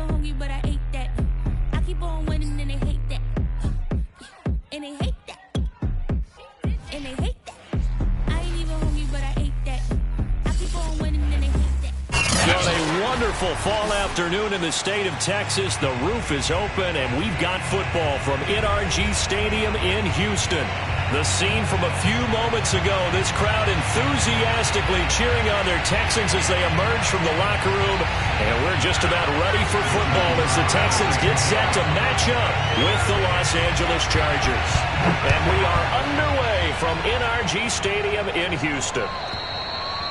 hungry, but I ate that. I keep on winning and they hate that. And they hate that. And they hate that. I ain't even hungry, but I ate that. I keep on winning and they hate that. On a wonderful fall afternoon in the state of Texas, the roof is open, and we've got football from NRG Stadium in Houston. The scene from a few moments ago, this crowd enthusiastically cheering on their Texans as they emerge from the locker room. And we're just about ready for football as the Texans get set to match up with the Los Angeles Chargers. And we are underway from NRG Stadium in Houston.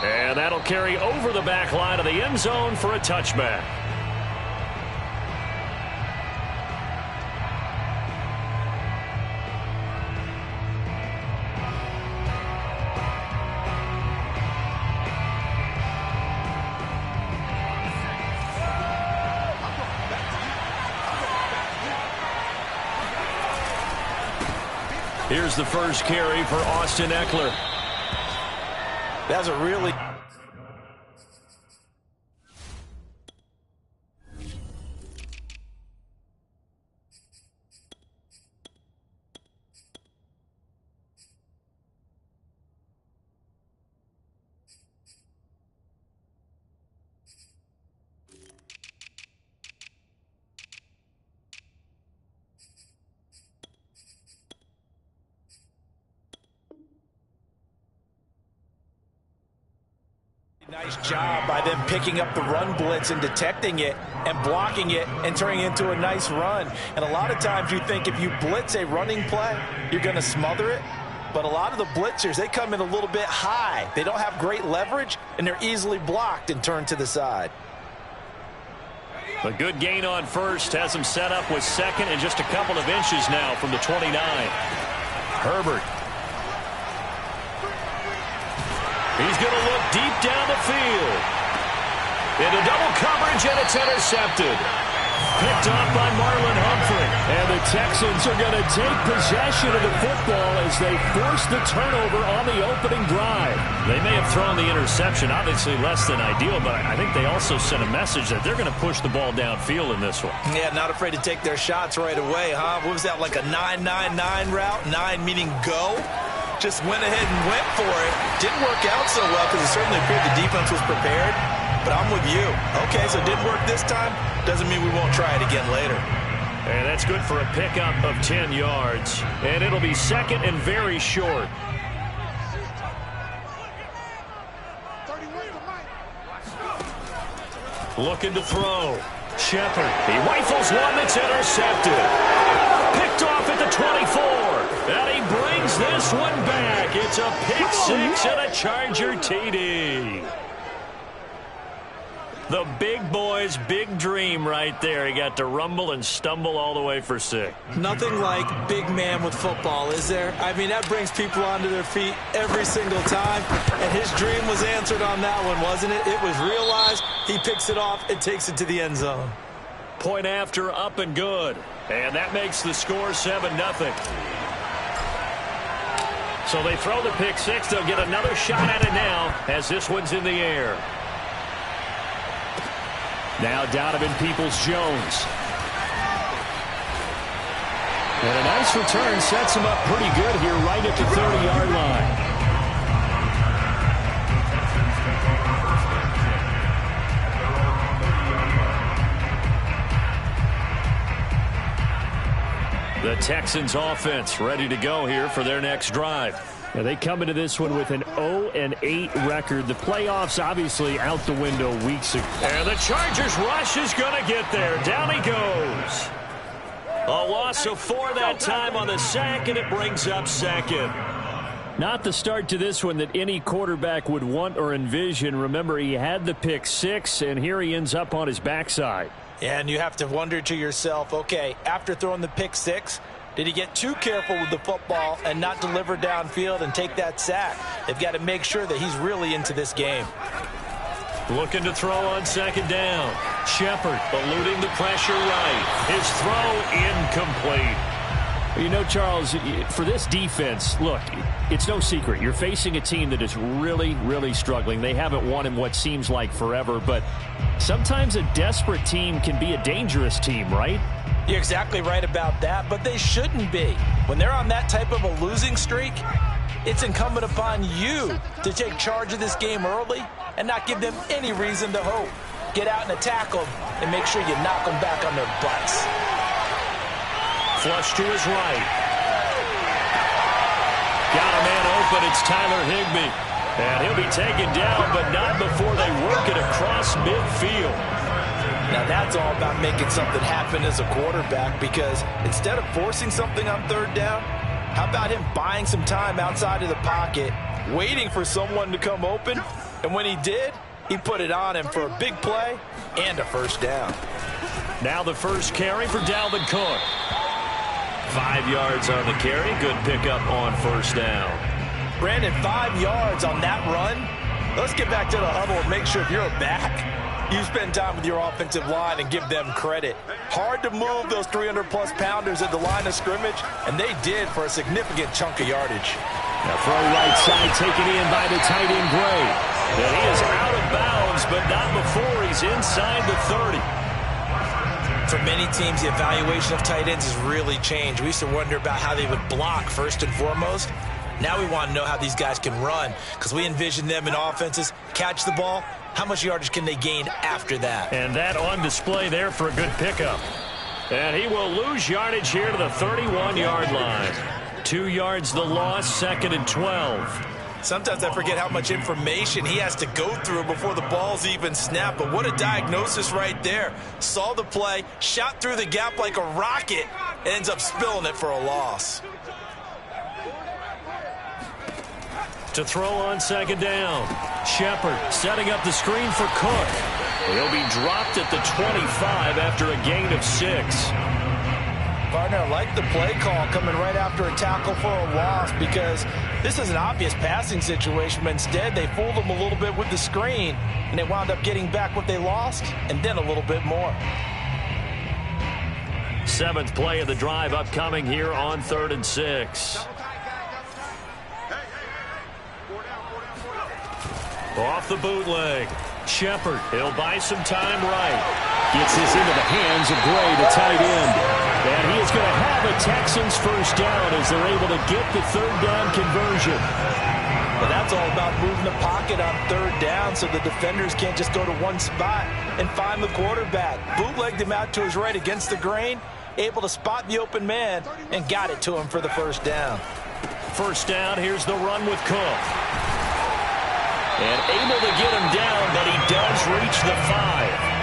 And that'll carry over the back line of the end zone for a touchback. Here's the first carry for Austin Ekeler. That's a really... Nice job by them picking up the run blitz and detecting it and blocking it and turning it into a nice run. And a lot of times you think if you blitz a running play, you're going to smother it. But a lot of the blitzers, they come in a little bit high. They don't have great leverage, and they're easily blocked and turned to the side. A good gain on first has him set up with second and just a couple of inches now from the 29. Herbert. He's going to look deep down the field. Into double coverage, and it's intercepted. Picked off by Marlon Humphrey. And the Texans are going to take possession of the football as they force the turnover on the opening drive. They may have thrown the interception, obviously less than ideal, but I think they also sent a message that they're going to push the ball downfield in this one. Yeah, not afraid to take their shots right away, huh? What was that, like a 9-9-9 route? 9 meaning go? Just went ahead and went for it. Didn't work out so well because it certainly appeared the defense was prepared. But I'm with you. Okay, so it didn't work this time. Doesn't mean we won't try it again later. And that's good for a pickup of 10 yards. And it'll be second and very short. Looking to throw. Shepard. He rifles one that's intercepted. Picked off at the 24. And he brings this one back. It's a pick six and a Charger TD. The big boy's big dream right there. He got to rumble and stumble all the way for 6. Nothing like big man with football, is there? I mean, that brings people onto their feet every single time. And his dream was answered on that one, wasn't it? It was realized. He picks it off and takes it to the end zone. Point after, up and good. And that makes the score 7-0. So they throw the pick six. They'll get another shot at it now as this one's in the air. Now Donovan Peoples-Jones. And a nice return sets him up pretty good here right at the 30-yard line. The Texans offense ready to go here for their next drive. Now they come into this one with an 0-8 record. The playoffs obviously out the window weeks ago. And the Chargers rush is going to get there. Down he goes. A loss of 4 that time on the sack, and it brings up second. Not the start to this one that any quarterback would want or envision. Remember, he had the pick six, and here he ends up on his backside. And you have to wonder to yourself, okay, after throwing the pick six, did he get too careful with the football and not deliver downfield and take that sack? They've got to make sure that he's really into this game. Looking to throw on second down. Shepard eluding the pressure right. His throw incomplete. You know, Charles, for this defense, look, it's no secret. You're facing a team that is really, really struggling. They haven't won in what seems like forever, but sometimes a desperate team can be a dangerous team, right? You're exactly right about that, but they shouldn't be. When they're on that type of a losing streak, it's incumbent upon you to take charge of this game early and not give them any reason to hope. Get out and attack them and make sure you knock them back on their butts. Flush to his right. Got a man open. It's Tyler Higbee. And he'll be taken down, but not before they work it across midfield. Now that's all about making something happen as a quarterback, because instead of forcing something on third down, how about him buying some time outside of the pocket, waiting for someone to come open, and when he did, he put it on him for a big play and a first down. Now the first carry for Dalvin Cook. 5 yards on the carry. Good pickup on first down. Brandon, 5 yards on that run. Let's get back to the huddle and make sure if you're a back, you spend time with your offensive line and give them credit. Hard to move those 300-plus pounders at the line of scrimmage, and they did for a significant chunk of yardage. Now throw right side taken in by the tight end Gray. And he is out of bounds, but not before he's inside the 30. For many teams, the evaluation of tight ends has really changed. We used to wonder about how they would block first and foremost. Now we want to know how these guys can run, because we envision them in offenses catch the ball. How much yardage can they gain after that? And that on display there for a good pickup. And he will lose yardage here to the 31-yard line. 2 yards the loss, 2nd and 12. Sometimes I forget how much information he has to go through before the ball's even snapped. But what a diagnosis right there. Saw the play, shot through the gap like a rocket, and ends up spilling it for a loss. To throw on 2nd down. Shepard setting up the screen for Cook. He'll be dropped at the 25 after a gain of 6. Partner, I like the play call coming right after a tackle for a loss, because this is an obvious passing situation, but instead they fooled them a little bit with the screen, and they wound up getting back what they lost and then a little bit more. 7th play of the drive upcoming here on 3rd and 6. Off the bootleg. Shepard, he'll buy some time right. Gets this into the hands of Gray, the tight end. And he is going to have a Texans first down as they're able to get the 3rd down conversion. But that's all about moving the pocket on 3rd down so the defenders can't just go to one spot and find the quarterback. Bootlegged him out to his right against the grain, able to spot the open man, and got it to him for the first down. First down, here's the run with Cook. And able to get him down, but he does reach the 5.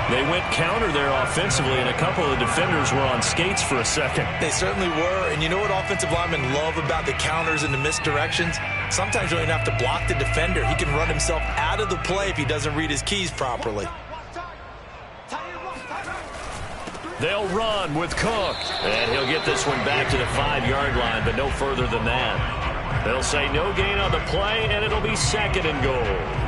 They went counter there offensively, and a couple of the defenders were on skates for a second. They certainly were, and you know what offensive linemen love about the counters and the misdirections? Sometimes you don't even have to block the defender. He can run himself out of the play if he doesn't read his keys properly. They'll run with Cook, and he'll get this one back to the 5-yard line, but no further than that. They'll say no gain on the play, and it'll be 2nd and goal.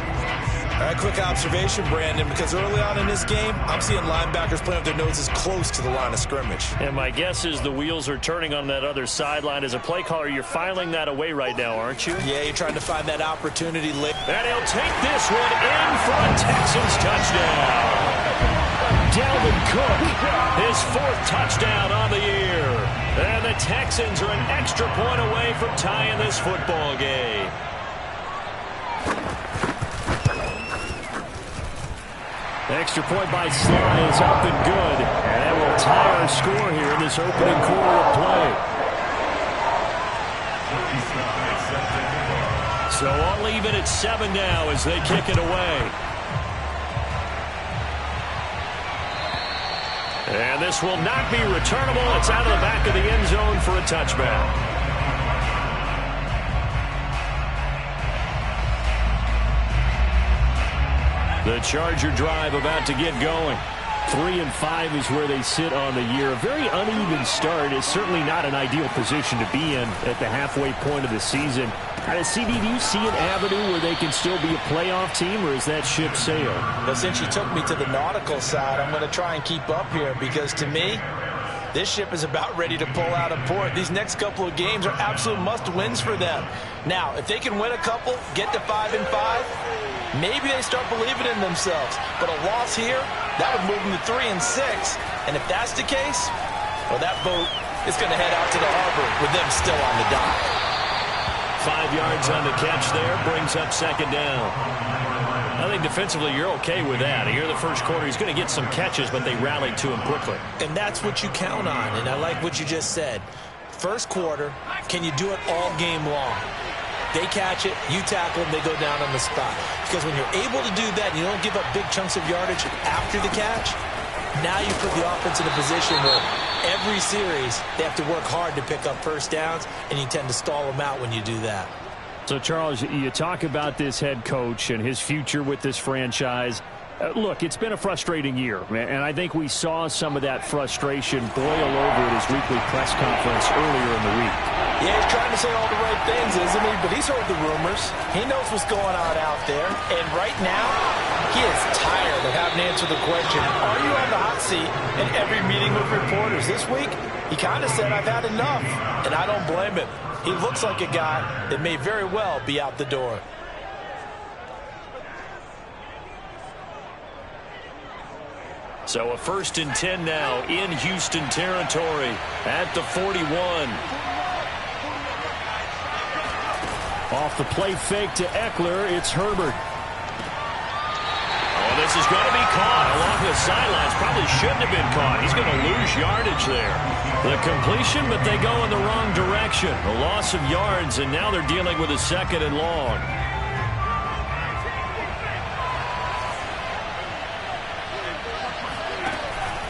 All right, quick observation, Brandon, because early on in this game, I'm seeing linebackers playing with their noses close to the line of scrimmage. And my guess is the wheels are turning on that other sideline. As a play caller, you're filing that away right now, aren't you? Yeah, you're trying to find that opportunity late. And he'll take this one in for a Texans touchdown. Dalvin Cook, his 4th touchdown on the year. And the Texans are an extra point away from tying this football game. Extra point by Sly is up and good. And that will tie our score here in this opening quarter of play. So I'll leave it at 7 now as they kick it away. And this will not be returnable. It's out of the back of the end zone for a touchback. The Charger drive about to get going. 3-5 is where they sit on the year. A very uneven start. Is certainly not an ideal position to be in at the halfway point of the season. CD, do you see an avenue where they can still be a playoff team, or is that ship sailed? Well, since you took me to the nautical side, I'm going to try and keep up here, because to me, This ship is about ready to pull out of port. These next couple of games are absolute must-wins for them. Now, if they can win a couple, get to 5-5, maybe they start believing in themselves. But a loss here, that would move them to 3-6. And if that's the case, well, that boat is going to head out to the harbor with them still on the dock. 5 yards on the catch there, brings up second down. I think defensively you're okay with that. Here in the first quarter, he's going to get some catches, but they rallied to him quickly. And that's what you count on, and I like what you just said. First quarter, can you do it all game long? They catch it, you tackle them, they go down on the spot. Because when you're able to do that and you don't give up big chunks of yardage after the catch, now you put the offense in a position where every series they have to work hard to pick up first downs, and you tend to stall them out when you do that. So, Charles, you talk about this head coach and his future with this franchise. Look, it's been a frustrating year, and I think we saw some of that frustration boil over at his weekly press conference earlier in the week. Yeah, he's trying to say all the right things, isn't he? But he's heard the rumors. He knows what's going on out there. And right now, he is tired of having to answer the question, are you on the hot seat in every meeting with reporters? This week, he kind of said, I've had enough. And I don't blame him. He looks like a guy that may very well be out the door. So a 1st and 10 now in Houston territory at the 41. Off the play fake to Eckler, it's Herbert. Oh, this is going to be caught along the sidelines. Probably shouldn't have been caught. He's going to lose yardage there. The completion, but they go in the wrong direction. A loss of yards, and now they're dealing with a 2nd and long.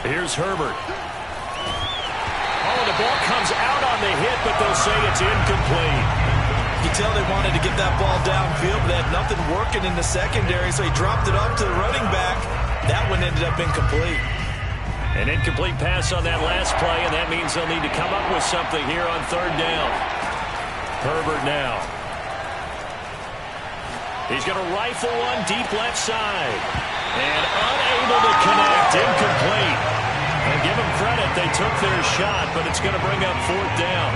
Here's Herbert. Oh, the ball comes out on the hit, but they'll say it's incomplete. You can tell they wanted to get that ball downfield, but they had nothing working in the secondary, so he dropped it up to the running back. That one ended up incomplete. An incomplete pass on that last play, and that means they'll need to come up with something here on 3rd down. Herbert now. He's going to rifle one deep left side. And unable to connect, incomplete. And give them credit, they took their shot, but it's going to bring up 4th down.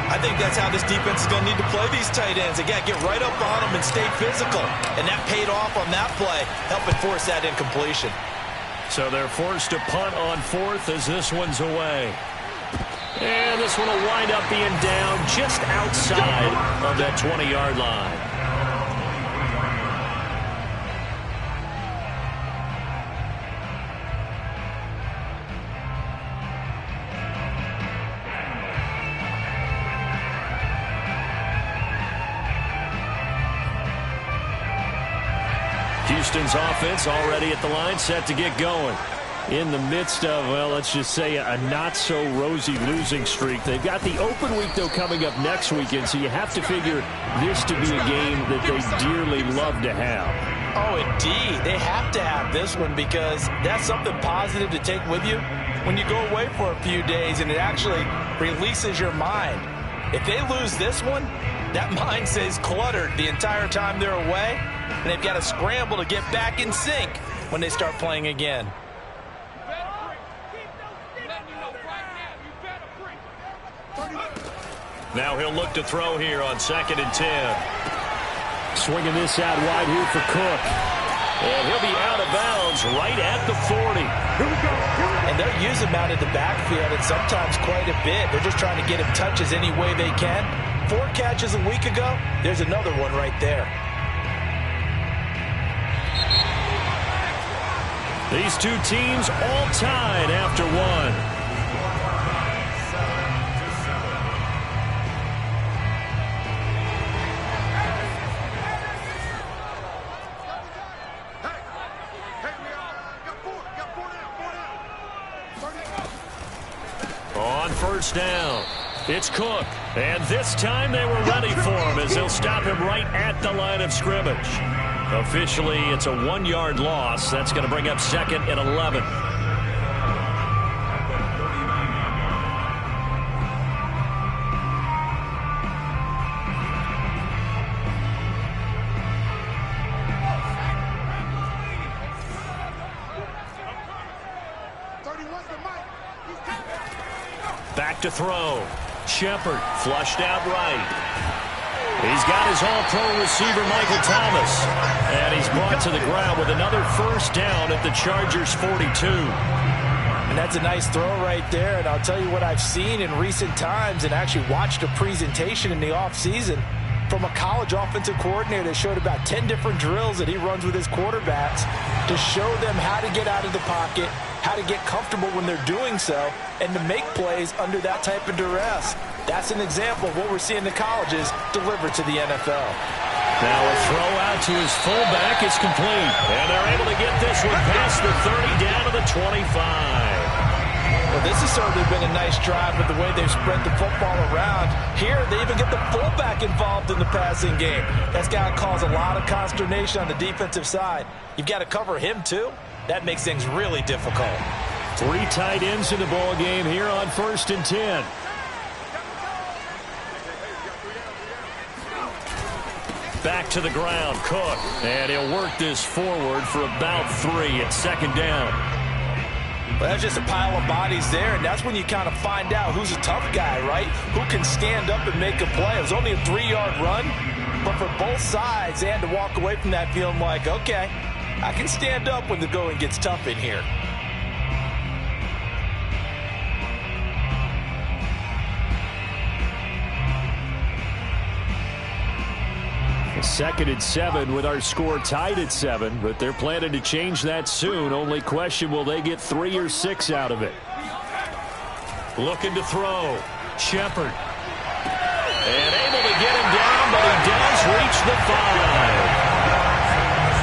I think that's how this defense is going to need to play these tight ends. Again, get right up on them and stay physical. And that paid off on that play, helping force that incompletion. So they're forced to punt on 4th as this one's away. And this one will wind up being down just outside of that 20-yard line. Houston's offense already at the line, set to get going. In the midst of, well, let's just say a not-so-rosy losing streak. They've got the open week, though, coming up next weekend, so you have to figure this to be a game that they dearly love to have. Oh, indeed. They have to have this one because that's something positive to take with you when you go away for a few days, and it actually releases your mind. If they lose this one, that mind stays cluttered the entire time they're away, and they've got to scramble to get back in sync when they start playing again. Now he'll look to throw here on 2nd and 10. Swinging this out wide here for Cook. And he'll be out of bounds right at the 40. And they'll use him out in the backfield, and sometimes quite a bit. They're just trying to get him touches any way they can. 4 catches a week ago. There's another one right there. These two teams all tied after one. On 1st down, it's Cook. And this time they were ready for him as they'll stop him right at the line of scrimmage. Officially, it's a 1-yard loss. That's going to bring up 2nd and 11. Back to throw. Shepard flushed out right. He's got his all-pro receiver, Michael Thomas. And he's brought to the ground with another first down at the Chargers' 42. And that's a nice throw right there. And I'll tell you what I've seen in recent times and actually watched a presentation in the offseason from a college offensive coordinator that showed about 10 different drills that he runs with his quarterbacks to show them how to get out of the pocket, how to get comfortable when they're doing so, and to make plays under that type of duress. That's an example of what we're seeing the colleges deliver to the NFL. Now a throw out to his fullback is complete. And they're able to get this one past the 30 down to the 25. Well, this has certainly been a nice drive with the way they've spread the football around. Here, they even get the fullback involved in the passing game. That's got to cause a lot of consternation on the defensive side. You've got to cover him, too. That makes things really difficult. 3 tight ends in the ball game here on 1st and 10. Back to the ground, Cook. And he'll work this forward for about 3 at 2nd down. Well, that's just a pile of bodies there, and that's when you kind of find out who's a tough guy, right? Who can stand up and make a play. It was only a 3-yard run, but for both sides, they had to walk away from that feeling like, okay, I can stand up when the going gets tough in here. Second and 7 with our score tied at 7, but they're planning to change that soon. Only question, will they get 3 or 6 out of it? Looking to throw. Shepard. And able to get him down, but he does reach the 5.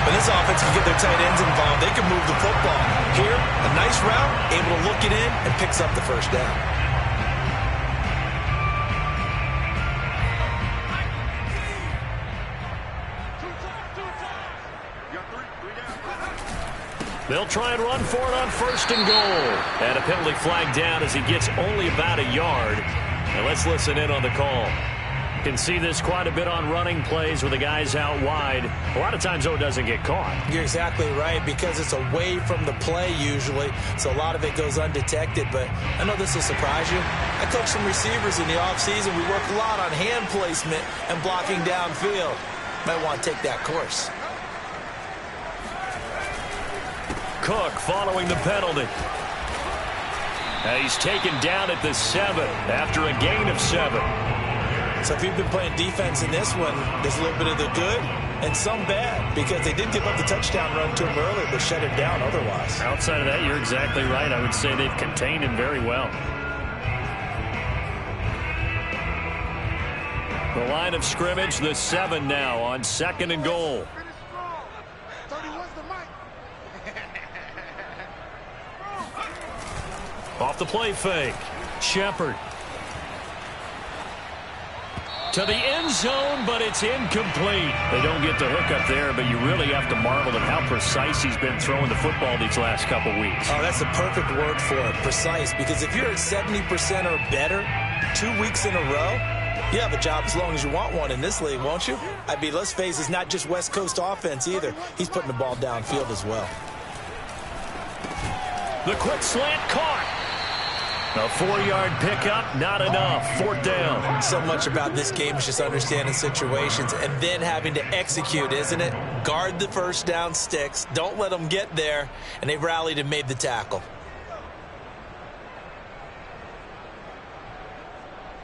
When this offense can get their tight ends involved, they can move the football. Here, a nice route, able to look it in, and picks up the first down. They'll try and run for it on 1st and goal. And a penalty flag down as he gets only about a yard. And let's listen in on the call. You can see this quite a bit on running plays with the guys out wide. A lot of times, though, it doesn't get caught. You're exactly right, because it's away from the play usually, so a lot of it goes undetected. But I know this will surprise you. I coach some receivers in the offseason. We work a lot on hand placement and blocking downfield. Might want to take that course. Cook following the penalty. He's taken down at the 7 after a gain of 7. So if you've been playing defense in this one, there's a little bit of the good and some bad, because they did give up the touchdown run to him earlier, but shut him down otherwise. Outside of that, you're exactly right. I would say they've contained him very well. The line of scrimmage, the 7 now on 2nd and goal. Off the play fake. Shepard. To the end zone, but it's incomplete. They don't get the hook up there, but you really have to marvel at how precise he's been throwing the football these last couple weeks. Oh, that's the perfect word for it, precise. Because if you're at 70% or better 2 weeks in a row, you have a job as long as you want one in this league, won't you? I mean, let's face it, it's not just West Coast offense either. He's putting the ball downfield as well. The quick slant caught. A 4-yard pickup, not enough. 4th down. So much about this game is just understanding situations and then having to execute, isn't it? Guard the first down sticks. Don't let them get there. And they rallied and made the tackle.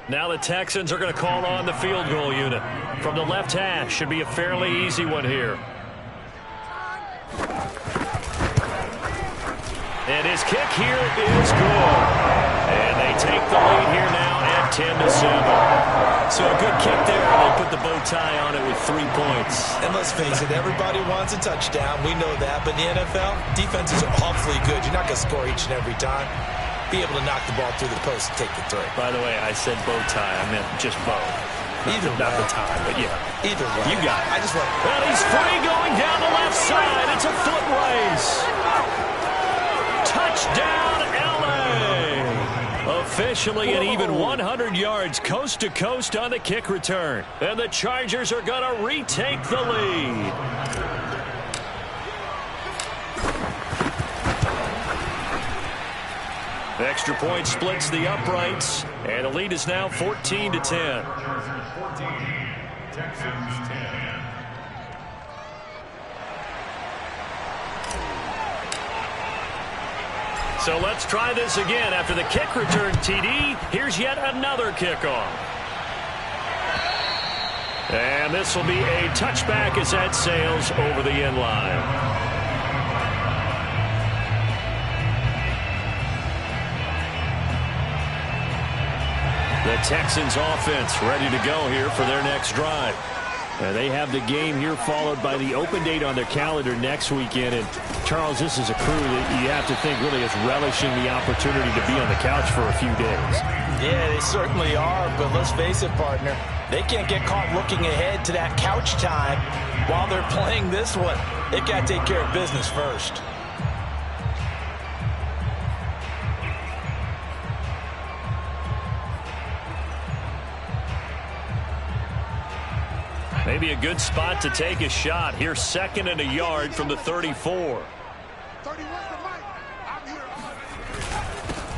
Now the Texans are going to call on the field goal unit. From the left hash, should be a fairly easy one here. And his kick here is good. And they take the lead here now at 10-7. So a good kick there. They put the bow tie on it with 3 points. And let's face it, everybody wants a touchdown. We know that. But in the NFL, defenses are awfully good. You're not going to score each and every time. Be able to knock the ball through the post and take the 3. By the way, I said bow tie. I meant just bow. Not the tie, but yeah. Either way. You got it. I just want. Well, he's free going down the left side. It's a foot race. Touchdown, L.A. Officially an even 100 yards coast to coast on the kick return. And the Chargers are going to retake the lead. Extra point splits the uprights, and the lead is now 14-10. 14, Texans 10. So let's try this again. After the kick return TD, here's yet another kickoff. And this will be a touchback as that sails over the end line. The Texans offense ready to go here for their next drive. They have the game here followed by the open date on their calendar next weekend. And Charles, this is a crew that you have to think really is relishing the opportunity to be on the couch for a few days. Yeah, they certainly are, but let's face it, partner. They can't get caught looking ahead to that couch time while they're playing this one. They got to take care of business first. Maybe a good spot to take a shot. Here, 2nd and a yard from the 34.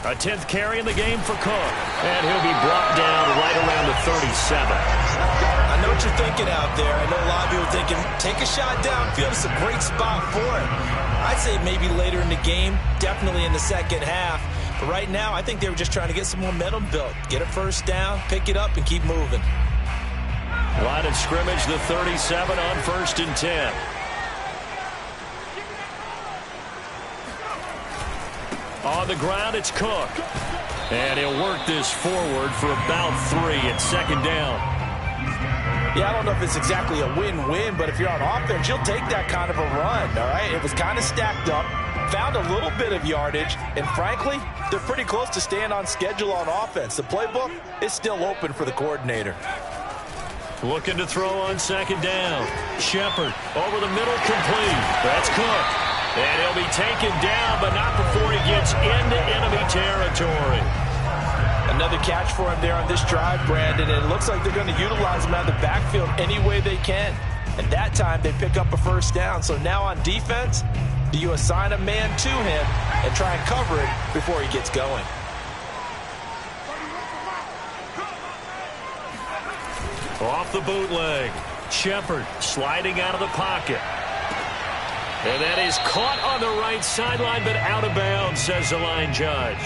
A 10th carry in the game for Cook. And he'll be brought down right around the 37. I know what you're thinking out there. I know a lot of people are thinking, take a shot downfield. It's a great spot for it. I'd say maybe later in the game, definitely in the second half. But right now, I think they were just trying to get some momentum built. Get a first down, pick it up, and keep moving. Line of scrimmage, the 37 on 1st and 10. On the ground, it's Cook. And he'll work this forward for about 3 at 2nd down. Yeah, I don't know if it's exactly a win-win, but if you're on offense, you'll take that kind of a run, all right? It was kind of stacked up, found a little bit of yardage, and frankly, they're pretty close to staying on schedule on offense. The playbook is still open for the coordinator. Looking to throw on 2nd down. Shepard over the middle, complete. That's Cook. And he'll be taken down, but not before he gets into enemy territory. Another catch for him there on this drive, Brandon, and it looks like they're going to utilize him out of the backfield any way they can. And that time they pick up a first down. So now on defense, do you assign a man to him and try and cover it before he gets going? Off the bootleg. Shepard sliding out of the pocket. And that is caught on the right sideline, but out of bounds, says the line judge.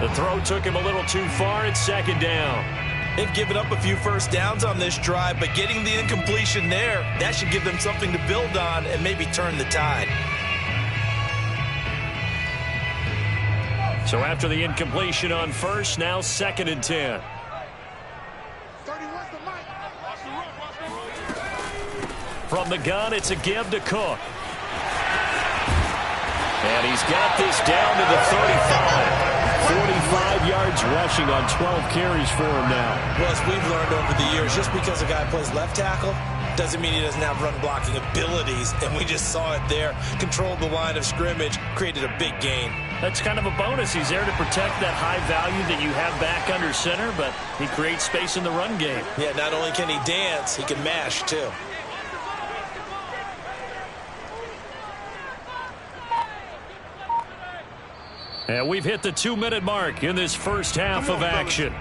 The throw took him a little too far at 2nd down. They've given up a few first downs on this drive, but getting the incompletion there, that should give them something to build on and maybe turn the tide. So after the incompletion on 1st, now 2nd and 10. From the gun, it's a give to Cook. And he's got this down to the 35. 45 yards rushing on 12 carries for him now. Well, as we've learned over the years, just because a guy plays left tackle doesn't mean he doesn't have run blocking abilities. And we just saw it there. Controlled the line of scrimmage, created a big gain. That's kind of a bonus. He's there to protect that high value that you have back under center, but he creates space in the run game. Yeah, not only can he dance, he can mash too. And we've hit the 2-minute mark in this first half of action.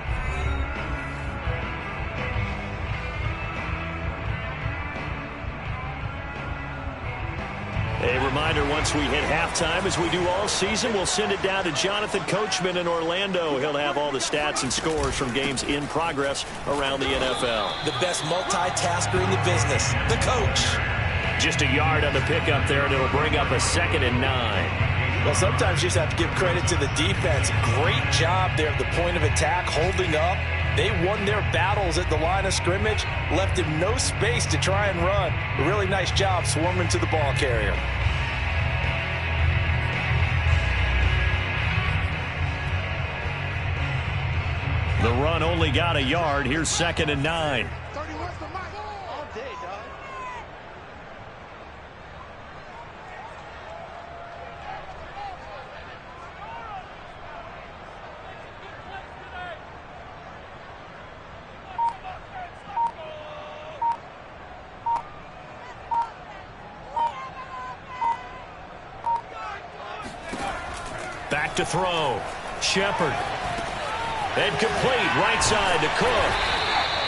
A reminder, once we hit halftime, as we do all season, we'll send it down to Jonathan Coachman in Orlando. He'll have all the stats and scores from games in progress around the NFL. The best multitasker in the business, the coach. Just a yard on the pickup there, and it'll bring up a 2nd and 9. Well, sometimes you just have to give credit to the defense. Great job there at the point of attack, holding up. They won their battles at the line of scrimmage, left him no space to try and run. A really nice job swarming to the ball carrier. The run only got a yard. Here's 2nd and 9. Back to throw. Shepard. And complete right side to Cook.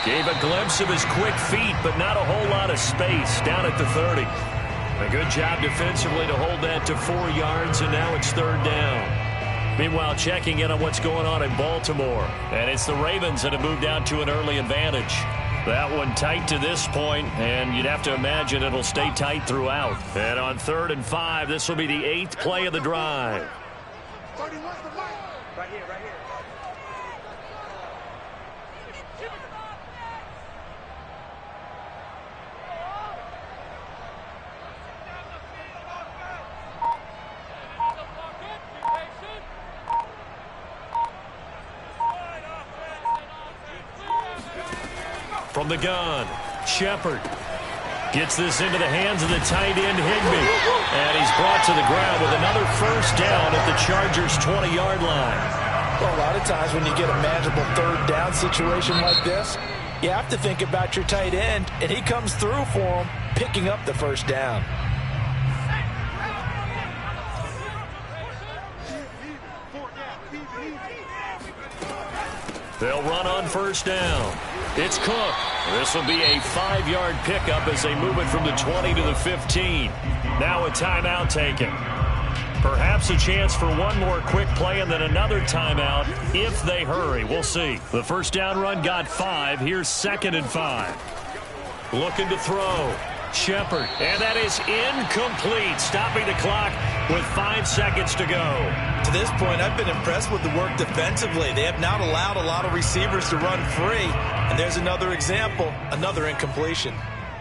Gave a glimpse of his quick feet, but not a whole lot of space down at the 30. A good job defensively to hold that to 4 yards, and now it's 3rd down. Meanwhile, checking in on what's going on in Baltimore. And it's the Ravens that have moved out to an early advantage. That one tight to this point, and you'd have to imagine it'll stay tight throughout. And on 3rd and 5, this will be the 8th play of the drive. Right here, right here. From the gun, Shepard gets this into the hands of the tight end, Higbee. And he's brought to the ground with another 1st down at the Chargers' 20-yard line. Well, a lot of times when you get a manageable 3rd down situation like this, you have to think about your tight end, and he comes through for him, picking up the 1st down. They'll run on 1st down. It's Cook. This will be a 5-yard pickup as they move it from the 20 to the 15. Now a timeout taken. Perhaps a chance for one more quick play and then another timeout if they hurry. We'll see. The 1st down run got 5. Here's 2nd and 5. Looking to throw. Shepard. And that is incomplete. Stopping the clock with 5 seconds to go. To this point, I've been impressed with the work defensively. They have not allowed a lot of receivers to run free. And there's another example, another incompletion.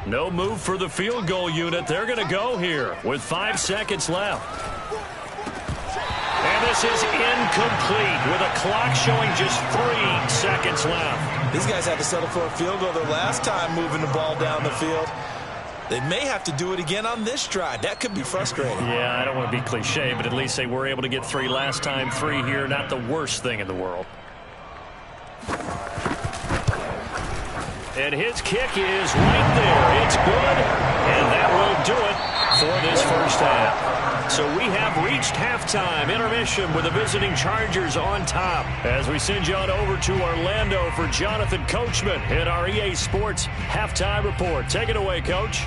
No move for the field goal unit. They're going to go here with 5 seconds left. And this is incomplete with a clock showing just 3 seconds left. These guys had to settle for a field goal their last time moving the ball down the field. They may have to do it again on this drive. That could be frustrating. Yeah, I don't want to be cliche, but at least they were able to get 3 last time. 3 here, not the worst thing in the world. And his kick is right there. It's good, and that will do it for this 1st half. So we have reached halftime intermission with the visiting Chargers on top. As we send you on over to Orlando for Jonathan Coachman in our EA Sports Halftime Report. Take it away, Coach.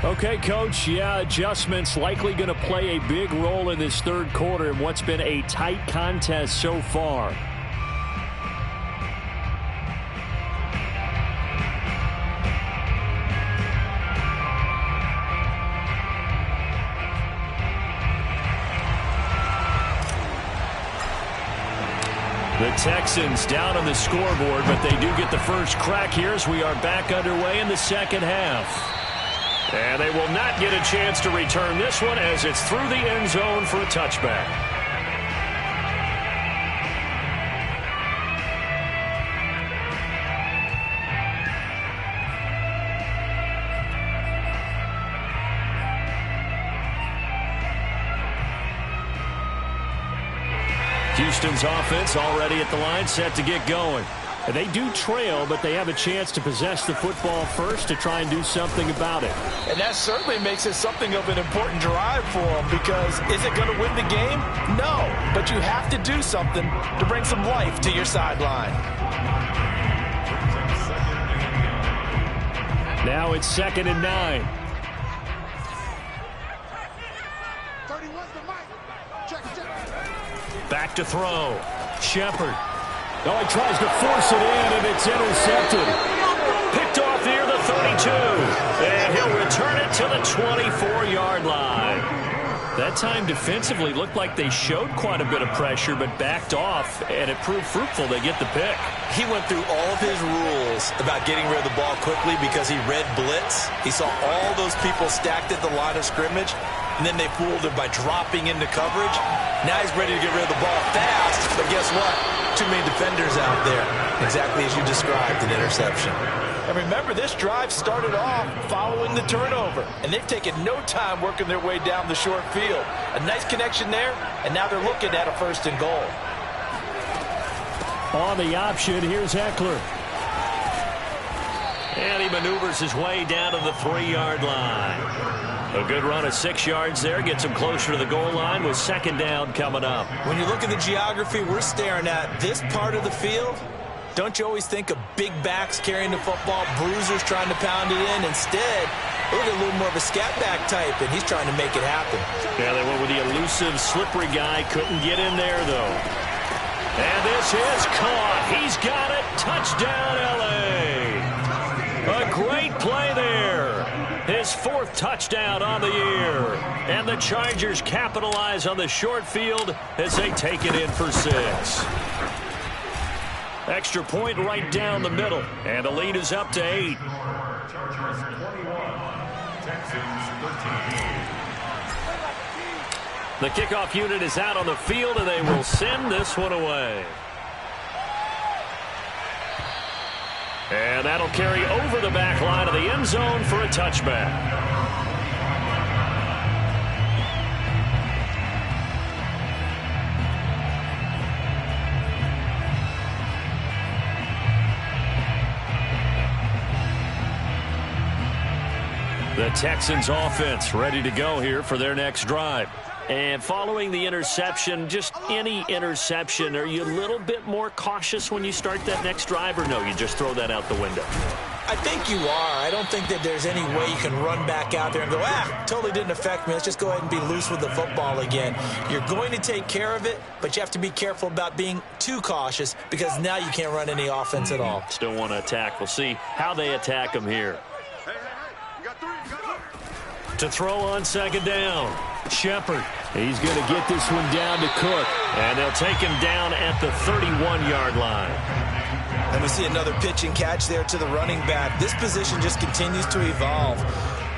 Okay, Coach, yeah, adjustments likely going to play a big role in this 3rd quarter in what's been a tight contest so far. The Texans down on the scoreboard, but they do get the first crack here as we are back underway in the 2nd half. And they will not get a chance to return this one as it's through the end zone for a touchback. Houston's offense already at the line, set to get going. They do trail, but they have a chance to possess the football first to try and do something about it. And that certainly makes it something of an important drive for them, because is it going to win the game? No, but you have to do something to bring some life to your sideline. Now it's 2nd and 9. Back to throw. Shepard. Oh, he tries to force it in, and it's intercepted. Picked off near the 32. And he'll return it to the 24-yard line. That time defensively looked like they showed quite a bit of pressure, but backed off, and it proved fruitful. They get the pick. He went through all of his rules about getting rid of the ball quickly because he read blitz. He saw all those people stacked at the line of scrimmage, and then they fooled him by dropping into coverage. Now he's ready to get rid of the ball fast, but guess what? Too many defenders out there. Exactly as you described, an interception. And remember, this drive started off following the turnover, and they've taken no time working their way down the short field. A nice connection there, and now they're looking at a 1st and goal. On the option, here's Eckler. And he maneuvers his way down to the 3-yard line. A good run of 6 yards there. Gets him closer to the goal line with second down coming up. When you look at the geography we're staring at, this part of the field, don't you always think of big backs carrying the football, bruisers trying to pound it in? Instead, look at a little more of a scat back type, and he's trying to make it happen. Yeah, they went with the elusive, slippery guy. Couldn't get in there, though. And this is caught. He's got it. Touchdown, L.A. A great play there. His 4th touchdown on the year. And the Chargers capitalize on the short field as they take it in for 6. Extra point right down the middle. And the lead is up to 8. Chargers 21, Texans 13. The kickoff unit is out on the field, and they will send this one away. And that'll carry over the back line of the end zone for a touchback. The Texans offense ready to go here for their next drive. And following the interception, just any interception, are you a little bit more cautious when you start that next drive, or no, you just throw that out the window? I think you are. I don't think that there's any way you can run back out there and go, totally didn't affect me. Let's just go ahead and be loose with the football again. You're going to take care of it, but you have to be careful about being too cautious because now you can't run any offense at all. Still want to attack. We'll see how they attack them here. To throw on second down, Shepard. He's going to get this one down to Cook. And they'll take him down at the 31-yard line. And we see another pitch and catch there to the running back. This position just continues to evolve.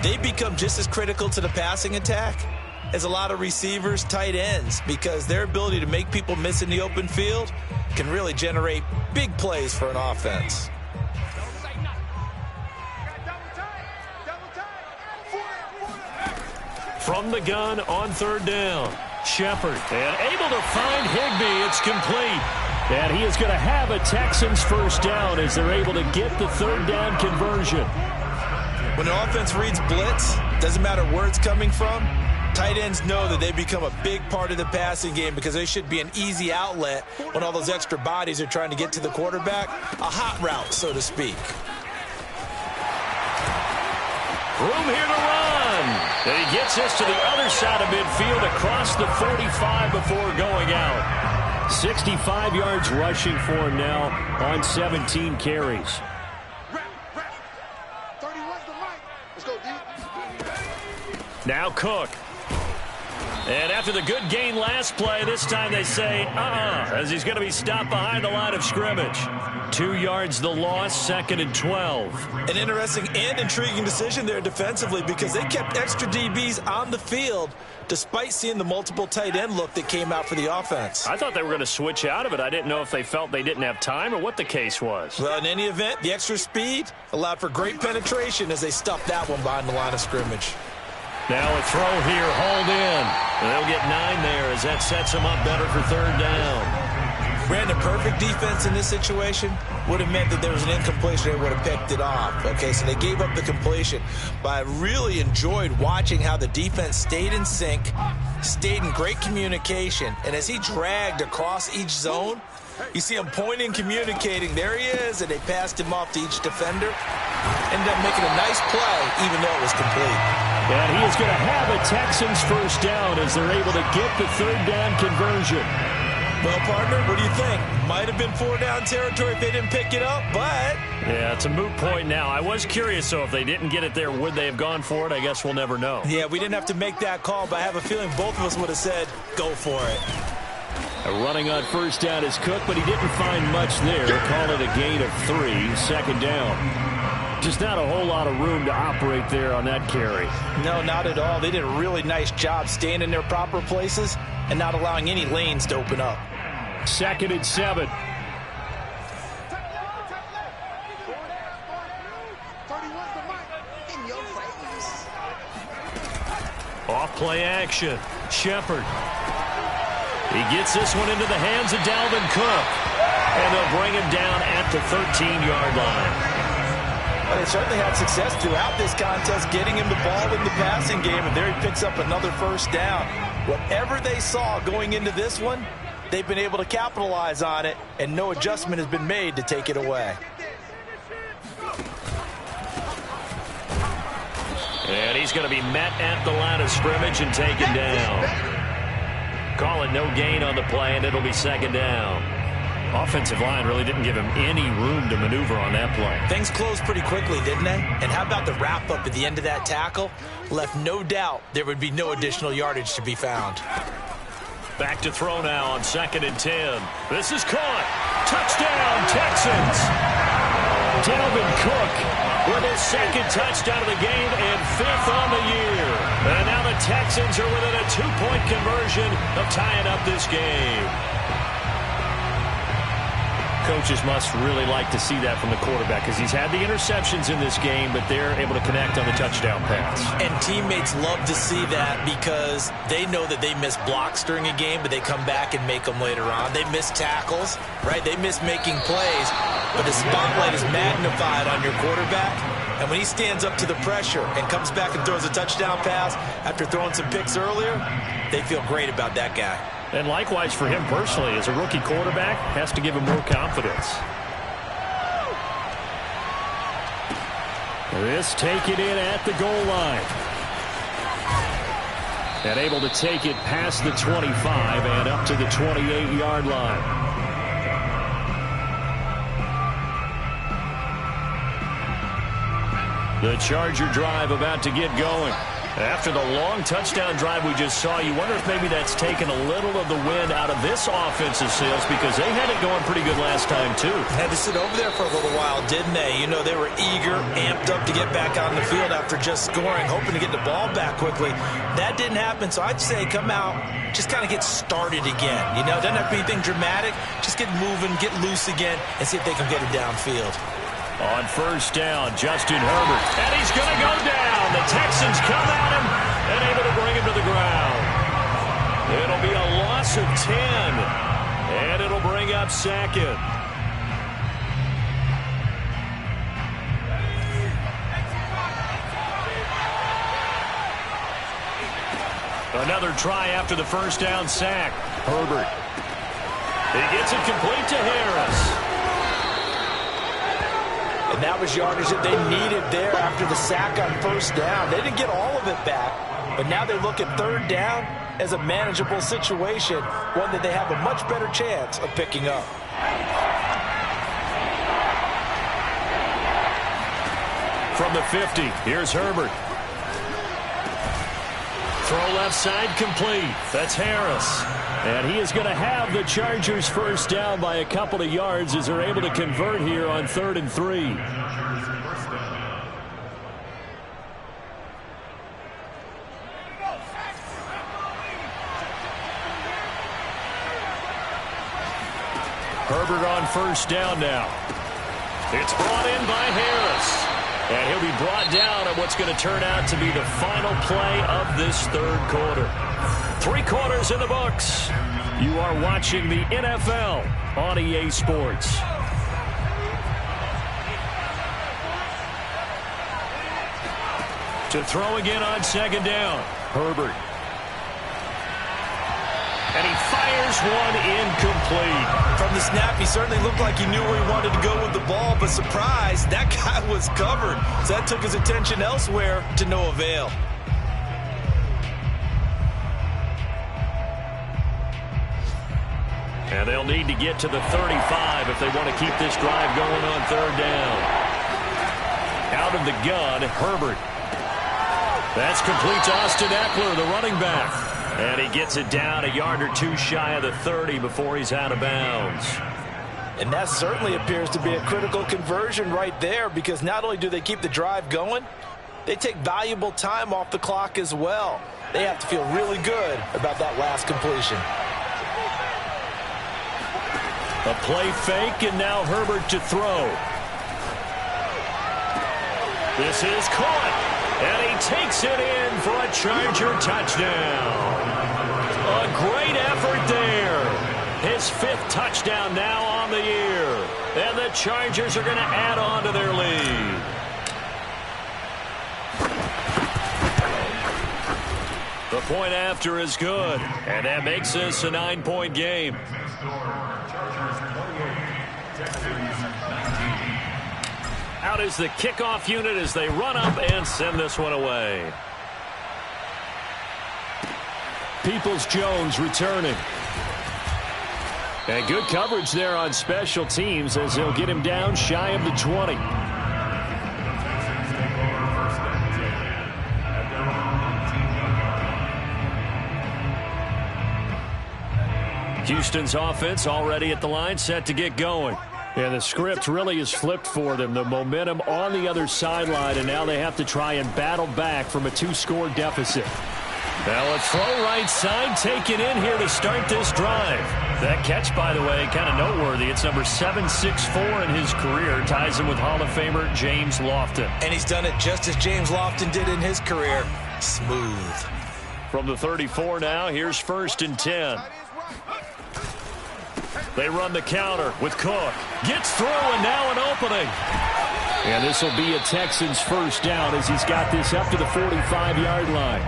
They become just as critical to the passing attack as a lot of receivers, tight ends, because their ability to make people miss in the open field can really generate big plays for an offense. From the gun on third down, Shepard. And able to find Higbee. It's complete. And he is going to have a Texans first down as they're able to get the third down conversion. When an offense reads blitz, doesn't matter where it's coming from, tight ends know that they become a big part of the passing game because they should be an easy outlet when all those extra bodies are trying to get to the quarterback. A hot route, so to speak. Room here to run. And he gets this to the other side of midfield across the 45 before going out. 65 yards rushing for him now on 17 carries. Now Cook. And after the good gain last play, this time they say, as he's going to be stopped behind the line of scrimmage. 2 yards the loss, 2nd and 12. An interesting and intriguing decision there defensively because they kept extra DBs on the field despite seeing the multiple tight end look that came out for the offense. I thought they were going to switch out of it. I didn't know if they felt they didn't have time or what the case was. Well, in any event, the extra speed allowed for great penetration as they stuffed that one behind the line of scrimmage. Now a throw here, hauled in. And they'll get 9 there as that sets them up better for third down. Brandon, perfect defense in this situation would have meant that there was an incompletion. They would have picked it off. Okay, so they gave up the completion. But I really enjoyed watching how the defense stayed in sync, stayed in great communication. And as he dragged across each zone, you see him pointing, communicating. There he is, and they passed him off to each defender. Ended up making a nice play, even though it was complete. And he is going to have a Texans first down as they're able to get the third down conversion. Well, partner, what do you think? Might have been 4-down territory if they didn't pick it up, but... Yeah, it's a moot point now. I was curious, so if they didn't get it there, would they have gone for it? I guess we'll never know. Yeah, we didn't have to make that call, but I have a feeling both of us would have said, go for it. Running on first down is Cook, but he didn't find much there. Call it a gain of 3, 2nd down. Just not a whole lot of room to operate there on that carry. No, not at all. They did a really nice job staying in their proper places and not allowing any lanes to open up. 2nd and 7. Off play action. Shepard. He gets this one into the hands of Dalvin Cook. And they'll bring him down at the 13-yard line. Well, they certainly had success throughout this contest getting him the ball in the passing game, and there he picks up another first down. Whatever they saw going into this one, they've been able to capitalize on it, and no adjustment has been made to take it away. And he's going to be met at the line of scrimmage and taken down. Call it no gain on the play, and it'll be second down. Offensive line really didn't give him any room to maneuver on that play. Things closed pretty quickly, didn't they? And how about the wrap-up at the end of that tackle? Left no doubt there would be no additional yardage to be found. Back to throw now on 2nd and 10. This is caught. Touchdown, Texans. Dalvin Cook with his 2nd touchdown of the game and 5th on the year. And now the Texans are within a 2-point conversion of tying up this game. Coaches must really like to see that from the quarterback because he's had the interceptions in this game, but they're able to connect on the touchdown pass. And teammates love to see that because they know that they miss blocks during a game, but they come back and make them later on. They miss tackles, right? They miss making plays, but the spotlight is magnified on your quarterback. And when he stands up to the pressure and comes back and throws a touchdown pass after throwing some picks earlier, they feel great about that guy. And likewise for him personally, as a rookie quarterback, has to give him more confidence. This taken in at the goal line. And able to take it past the 25 and up to the 28-yard line. The Charger drive about to get going. After the long touchdown drive we just saw, you wonder if maybe that's taken a little of the wind out of this offensive sails because they had it going pretty good last time, too. Had to sit over there for a little while, didn't they? You know, they were eager, amped up to get back on the field after just scoring, hoping to get the ball back quickly. That didn't happen, so I'd say come out, just kind of get started again. You know, doesn't have to be anything dramatic. Just get moving, get loose again, and see if they can get it downfield. On first down, Justin Herbert. And he's going to go down. The Texans come at him and able to bring him to the ground. It'll be a loss of 10. And it'll bring up 2nd. Another try after the first down sack. Herbert. He gets it complete to Harris. And that was yardage that they needed there after the sack on first down. They didn't get all of it back, but now they look at 3rd down as a manageable situation, one that they have a much better chance of picking up. From the 50, here's Herbert. Throw left side complete. That's Harris. And he is going to have the Chargers first down by a couple of yards as they're able to convert here on 3rd and 3. Herbert on first down now. It's brought in by Harris. And he'll be brought down at what's going to turn out to be the final play of this 3rd quarter. 3 quarters in the books. You are watching the NFL on EA Sports. To throw again on 2nd down. Herbert. And he fires one incomplete. From the snap, he certainly looked like he knew where he wanted to go with the ball, but surprise, that guy was covered. So that took his attention elsewhere to no avail. And they'll need to get to the 35 if they want to keep this drive going on 3rd down. Out of the gun, Herbert. That's complete to Austin Eckler, the running back. And he gets it down a yard or 2 shy of the 30 before he's out of bounds. And that certainly appears to be a critical conversion right there because not only do they keep the drive going, they take valuable time off the clock as well. They have to feel really good about that last completion. A play fake, and now Herbert to throw. This is caught, and he takes it in for a Charger touchdown. A great effort there. His 5th touchdown now on the year. And the Chargers are going to add on to their lead. The point after is good, and that makes this a 9-point game. Chargers 28, Texans 19. Out is the kickoff unit as they run up and send this one away. Peoples-Jones returning. And good coverage there on special teams as they'll get him down shy of the 20. Houston's offense already at the line, set to get going. And the script really is flipped for them. The momentum on the other sideline, and now they have to try and battle back from a 2-score deficit. Now a throw right side taken in here to start this drive. That catch, by the way, kind of noteworthy. It's number 764 in his career. Ties him with Hall of Famer James Lofton. And he's done it just as James Lofton did in his career. Smooth. From the 34 now, here's 1st and 10. They run the counter with Cook. Gets through and now an opening. And this will be a Texans first down as he's got this up to the 45-yard line.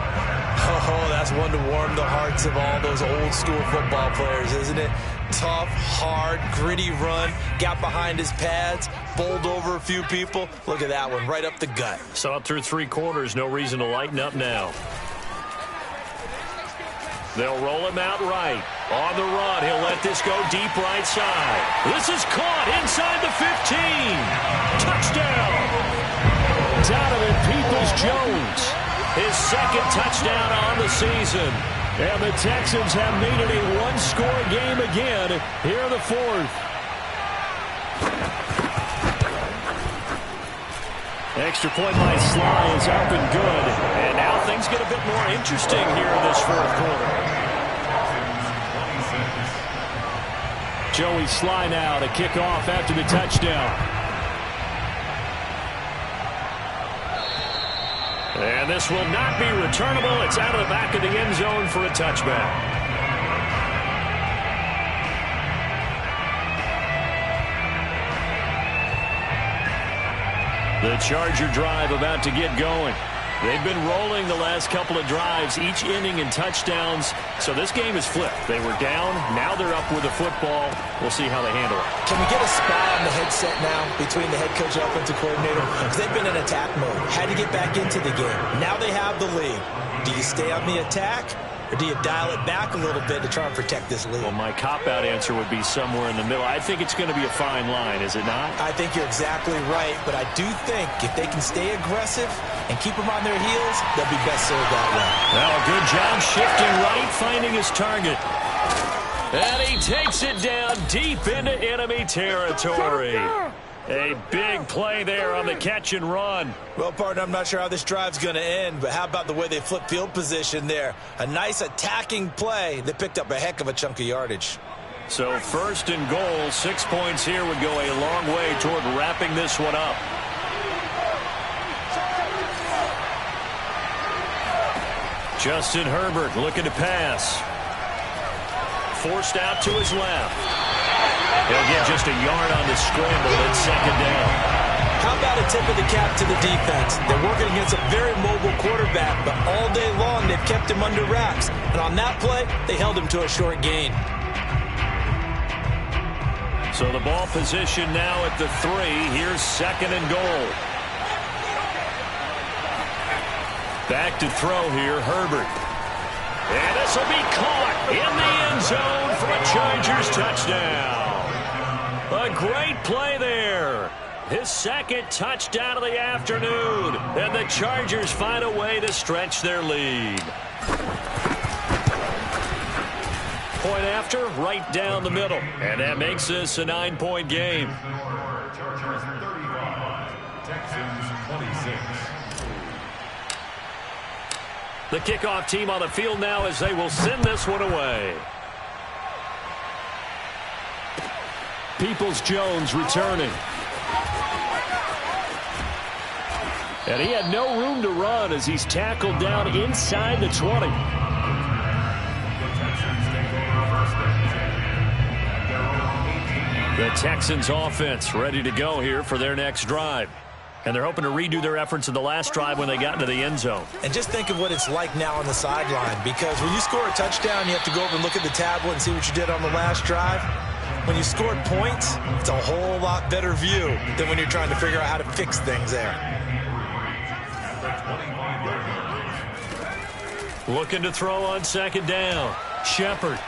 Oh, that's one to warm the hearts of all those old school football players, isn't it? Tough, hard, gritty run. Got behind his pads, bowled over a few people. Look at that one, right up the gut. Saw it through 3 quarters. No reason to lighten up now. They'll roll him out right. On the run, he'll let this go deep right side. This is caught inside the 15. Touchdown. Donovan Peoples-Jones. His 2nd touchdown on the season. And the Texans have made it a 1-score game again here in the 4th. Extra point by Sly is up and good. And now things get a bit more interesting here in this 4th quarter. Joey Sly now to kick off after the touchdown. And this will not be returnable. It's out of the back of the end zone for a touchback. The Charger drive about to get going. They've been rolling the last couple of drives, each inning in touchdowns. So this game is flipped. They were down. Now they're up with the football. We'll see how they handle it. Can we get a spy on the headset now between the head coach and offensive coordinator? Because they've been in attack mode. Had to get back into the game. Now they have the lead. Do you stay on the attack? Or do you dial it back a little bit to try and protect this lead? Well, my cop-out answer would be somewhere in the middle. I think it's going to be a fine line, is it not? I think you're exactly right, but I do think if they can stay aggressive and keep them on their heels, they'll be best served that way. Well, good job shifting right, finding his target. And he takes it down deep into enemy territory. A big play there on the catch and run. Well, partner, I'm not sure how this drive's going to end, but how about the way they flip field position there? A nice attacking play that picked up a heck of a chunk of yardage. So 1st and goal, 6 points here would go a long way toward wrapping this one up. Justin Herbert looking to pass. Forced out to his left. He'll get just a yard on the scramble at 2nd down. How about a tip of the cap to the defense? They're working against a very mobile quarterback, but all day long they've kept him under wraps. And on that play, they held him to a short gain. So the ball position now at the 3. Here's 2nd and goal. Back to throw here, Herbert. And this will be caught in the end zone for a Chargers touchdown. A great play there. His 2nd touchdown of the afternoon. And the Chargers find a way to stretch their lead. Point after, right down the middle. And that makes this a 9-point game. Chargers 35, Texans 26. The kickoff team on the field now as they will send this one away. Peoples-Jones returning. And he had no room to run as he's tackled down inside the 20. The Texans offense ready to go here for their next drive. And they're hoping to redo their efforts in the last drive when they got into the end zone. And just think of what it's like now on the sideline, because when you score a touchdown, you have to go over and look at the tablet and see what you did on the last drive. When you scored points, it's a whole lot better view than when you're trying to figure out how to fix things there. Looking to throw on second down. Shepard.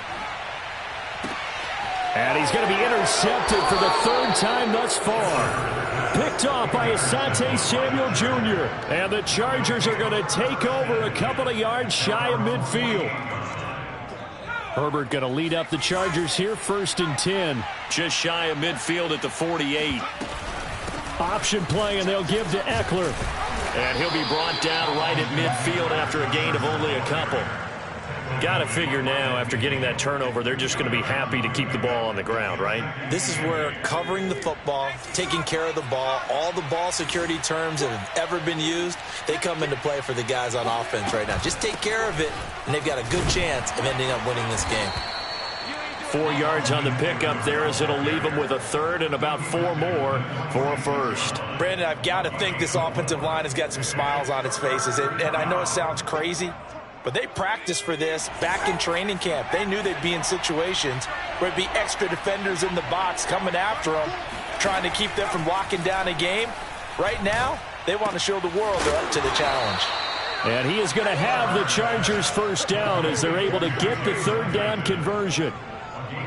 And he's going to be intercepted for the third time thus far. Picked off by Asante Samuel Jr. And the Chargers are going to take over a couple of yards shy of midfield. Herbert going to lead up the Chargers here, 1st and 10. Just shy of midfield at the 48. Option play, and they'll give to Eckler. And he'll be brought down right at midfield after a gain of only a couple. Got to figure now, after getting that turnover, they're just going to be happy to keep the ball on the ground, right? This is where covering the football, taking care of the ball, all the ball security terms that have ever been used, they come into play for the guys on offense right now. Just take care of it, and they've got a good chance of ending up winning this game. 4 yards on the pickup there, as it'll leave them with a third and about 4 more for a first. Brandon, I've got to think this offensive line has got some smiles on its faces, and I know it sounds crazy, but they practiced for this back in training camp. They knew they'd be in situations where it'd be extra defenders in the box coming after them, trying to keep them from locking down a game. Right now, they want to show the world they're up to the challenge. And he is going to have the Chargers first down as they're able to get the third down conversion.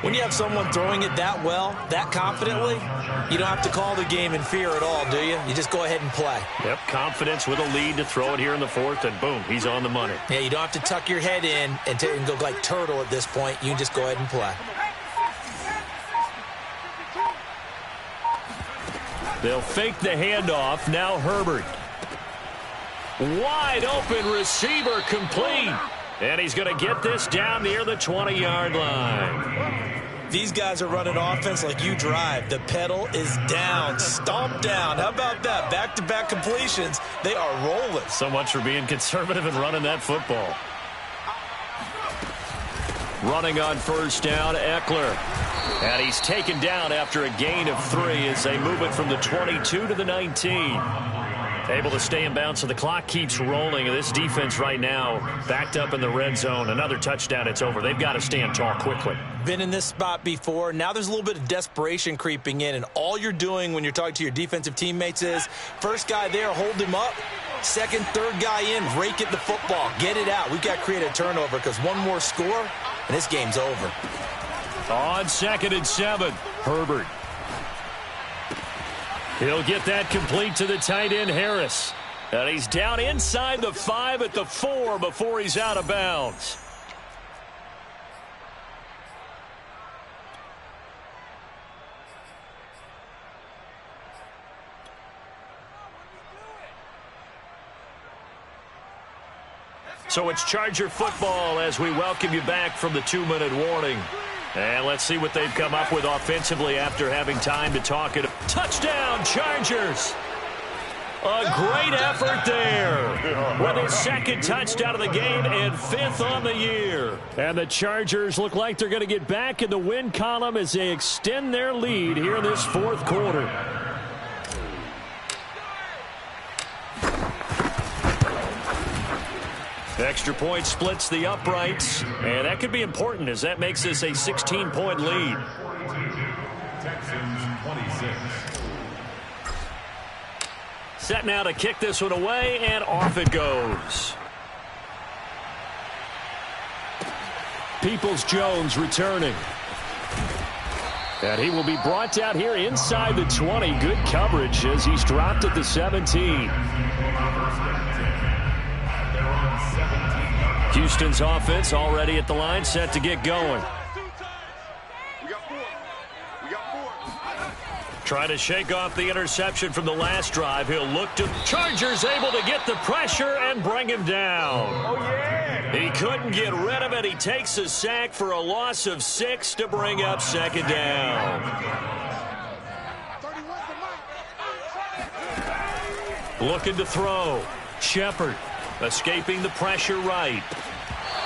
When you have someone throwing it that well, that confidently, you don't have to call the game in fear at all, do you? You just go ahead and play. Yep, confidence with a lead to throw it here in the fourth, and boom, he's on the money. Yeah, you don't have to tuck your head in and go like turtle at this point. You can just go ahead and play. They'll fake the handoff. Now Herbert. Wide open receiver, complete. And he's going to get this down near the 20-yard line. These guys are running offense like you drive. The pedal is down, stomp down. How about that? Back-to-back completions. They are rolling. So much for being conservative and running that football. Running on first down, Eckler. And he's taken down after a gain of 3 as they move it from the 22 to the 19. Able to stay in bounds, so the clock keeps rolling. This defense right now backed up in the red zone. Another touchdown, it's over. They've got to stand tall quickly. Been in this spot before. Now there's a little bit of desperation creeping in, and all you're doing when you're talking to your defensive teammates is first guy there, hold him up. Second, third guy in, rake at the football. Get it out. We've got to create a turnover because one more score, and this game's over. On 2nd and 7, Herbert. He'll get that complete to the tight end, Harris. And he's down inside the 5 at the 4 before he's out of bounds. So it's Charger football as we welcome you back from the 2-minute warning. And let's see what they've come up with offensively after having time to talk it. Touchdown, Chargers! A great effort there with his 2nd touchdown of the game and 5th on the year. And the Chargers look like they're going to get back in the win column as they extend their lead here in this 4th quarter. Extra point splits the uprights, and that could be important as that makes this a 16-point lead. Texans 26. Set now to kick this one away, and off it goes. Peoples-Jones returning. And he will be brought down here inside the 20. Good coverage as he's dropped at the 17. Houston's offense already at the line, set to get going. Trying to shake off the interception from the last drive. He'll look to Chargers, able to get the pressure and bring him down. Oh, yeah. He couldn't get rid of it. He takes a sack for a loss of 6 to bring up 2nd down. Looking to throw. Shepard escaping the pressure right.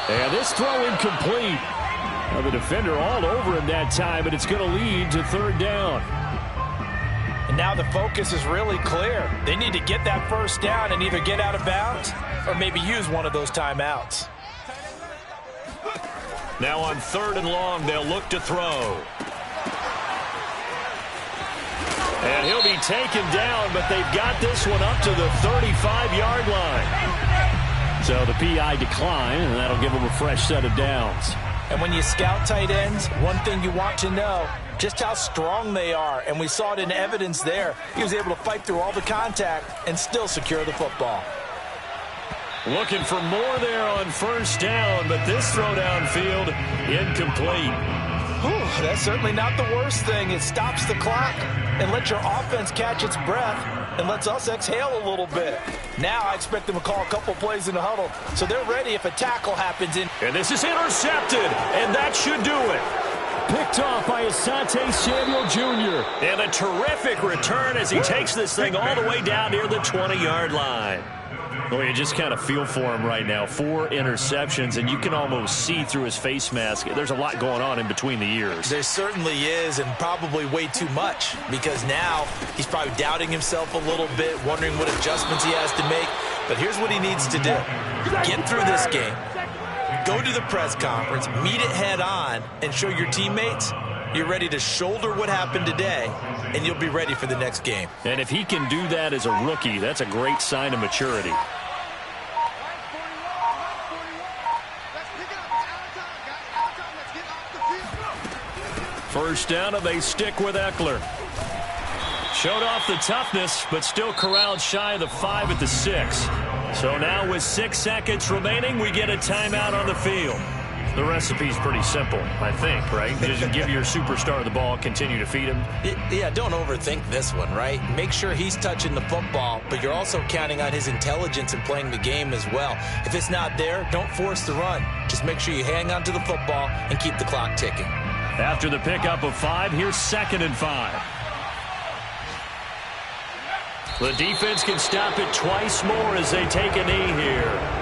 And this throw incomplete. Now the defender all over him that time, but it's going to lead to 3rd down. And now the focus is really clear. They need to get that first down and either get out of bounds or maybe use one of those timeouts. Now on 3rd and long, they'll look to throw. And he'll be taken down, but they've got this one up to the 35-yard line. So the PI decline, and that'll give them a fresh set of downs. And when you scout tight ends, one thing you want to know, just how strong they are. And we saw it in evidence there. He was able to fight through all the contact and still secure the football. Looking for more there on 1st down, but this throw downfield incomplete. Whew, that's certainly not the worst thing. It stops the clock and lets your offense catch its breath and lets us exhale a little bit. Now I expect them to call a couple plays in the huddle, so they're ready if a tackle happens in. And this is intercepted, and that should do it. Picked off by Asante Samuel Jr. And a terrific return as he takes this thing all the way down near the 20-yard line. Well, you just kind of feel for him right now. 4 interceptions, and you can almost see through his face mask. There's a lot going on in between the ears. There certainly is, and probably way too much, because now he's probably doubting himself a little bit, wondering what adjustments he has to make. But here's what he needs to do. Get through this game. Go to the press conference, meet it head on, and show your teammates you're ready to shoulder what happened today, and you'll be ready for the next game. And if he can do that as a rookie, that's a great sign of maturity. First down, and they stick with Eckler. Showed off the toughness, but still corralled shy of the 5 at the 6. So now with 6 seconds remaining, we get a timeout on the field. The recipe's pretty simple, I think, right? Just give your superstar the ball, continue to feed him. Yeah, don't overthink this one, right? Make sure he's touching the football, but you're also counting on his intelligence in playing the game as well. If it's not there, don't force the run. Just make sure you hang on to the football and keep the clock ticking. After the pickup of 5, here's 2nd and 5. The defense can stop it twice more as they take a knee here.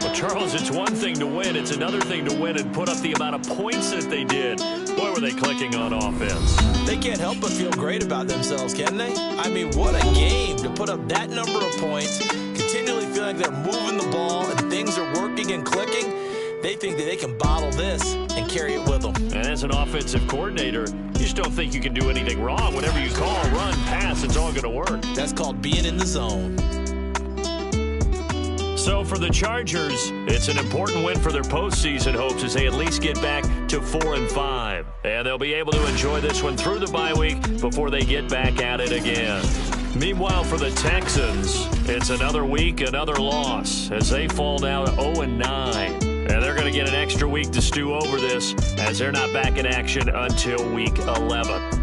Well, Charles, it's one thing to win. It's another thing to win and put up the amount of points that they did. Boy, were they clicking on offense. They can't help but feel great about themselves, can they? I mean, what a game to put up that number of points, continually feeling like they're moving the ball and things are working and clicking. They think that they can bottle this and carry it with them. And as an offensive coordinator, you just don't think you can do anything wrong. Whatever you call, run, pass, it's all going to work. That's called being in the zone. So for the Chargers, it's an important win for their postseason hopes as they at least get back to 4-5. And they'll be able to enjoy this one through the bye week before they get back at it again. Meanwhile, for the Texans, it's another week, another loss as they fall now to 0-9. And they're going to get an extra week to stew over this as they're not back in action until week 11.